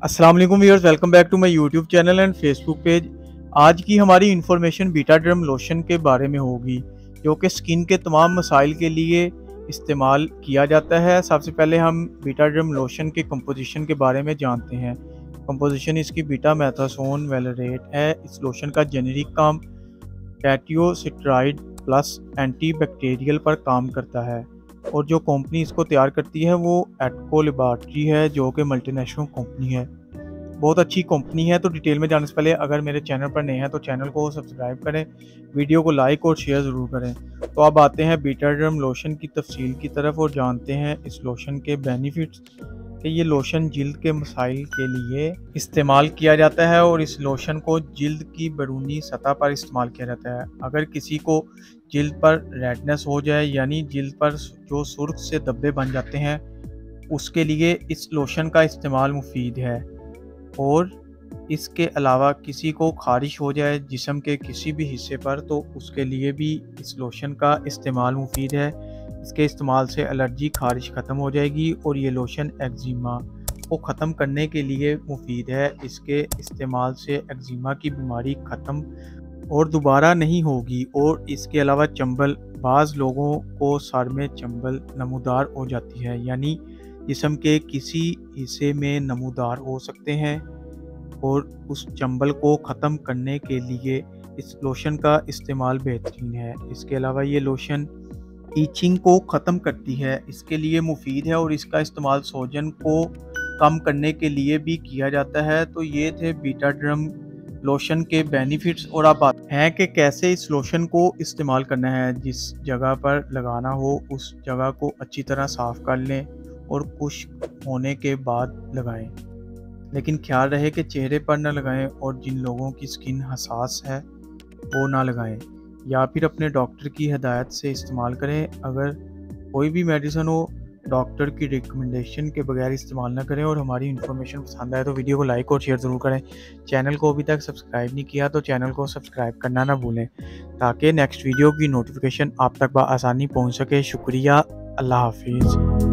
अस्सलाम वालेकुम viewers, welcome back to my YouTube channel and Facebook page. आज की हमारी इन्फॉर्मेशन बीटा डर्म लोशन के बारे में होगी, जो कि स्किन के तमाम मसाइल के लिए इस्तेमाल किया जाता है। सबसे पहले हम बीटा डर्म लोशन के कंपोजिशन के बारे में जानते हैं। कंपोजिशन इसकी बीटा मैथासोन वैलोरेट है। इस लोशन का जेनेरिक काम कैटियोसिट्राइड प्लस एंटीबैक्टीरियल पर काम करता है, और जो कंपनी इसको तैयार करती है वो एटको लेबॉरेटरी है, जो कि मल्टीनेशनल कंपनी है। बहुत अच्छी कंपनी है। तो डिटेल में जाने से पहले अगर मेरे चैनल पर नए हैं तो चैनल को सब्सक्राइब करें, वीडियो को लाइक और शेयर ज़रूर करें। तो अब आते हैं बीटा डर्म लोशन की तफसील की तरफ और जानते हैं इस लोशन के बेनिफिट्स कि ये लोशन जिल्द के मसाइल के लिए इस्तेमाल किया जाता है, और इस लोशन को जिल्द की बैरूनी सतह पर इस्तेमाल किया जाता है। अगर किसी को जिल्द पर रेडनेस हो जाए, यानी जिल्द पर जो सुर्ख से धब्बे बन जाते हैं, उसके लिए इस लोशन का इस्तेमाल मुफीद है। और इसके अलावा किसी को खारिश हो जाए जिस्म के किसी भी हिस्से पर, तो उसके लिए भी इस लोशन का इस्तेमाल मुफीद है। इसके इस्तेमाल से एलर्जी खारिश ख़त्म हो जाएगी, और ये लोशन एक्जिमा को ख़त्म करने के लिए मुफीद है। इसके इस्तेमाल से एक्जिमा की बीमारी ख़त्म और दोबारा नहीं होगी। और इसके अलावा चंबल, बाज़ लोगों को सर में चंबल नमूदार हो जाती है, यानी जिस्म के किसी हिस्से में नमूदार हो सकते हैं, और उस चंबल को ख़त्म करने के लिए इस लोशन का इस्तेमाल बेहतरीन है। इसके अलावा ये लोशन ईचिंग को ख़त्म करती है, इसके लिए मुफीद है, और इसका इस्तेमाल सोजन को कम करने के लिए भी किया जाता है। तो ये थे बीटा डर्म लोशन के बेनिफिट्स। और अब बात है कि कैसे इस लोशन को इस्तेमाल करना है। जिस जगह पर लगाना हो उस जगह को अच्छी तरह साफ़ कर लें और खुश्क होने के बाद लगाएं, लेकिन ख्याल रहे कि चेहरे पर ना लगाएं, और जिन लोगों की स्किन हसास है वो ना लगाएं, या फिर अपने डॉक्टर की हिदायत से इस्तेमाल करें। अगर कोई भी मेडिसिन हो, डॉक्टर की रिकमेंडेशन के बगैर इस्तेमाल ना करें। और हमारी इन्फॉर्मेशन पसंद आए तो वीडियो को लाइक और शेयर ज़रूर करें। चैनल को अभी तक सब्सक्राइब नहीं किया तो चैनल को सब्सक्राइब करना ना भूलें, ताकि नेक्स्ट वीडियो की नोटिफिकेशन आप तक आसानी पहुँच सके। शुक्रिया, अल्लाह हाफिज़।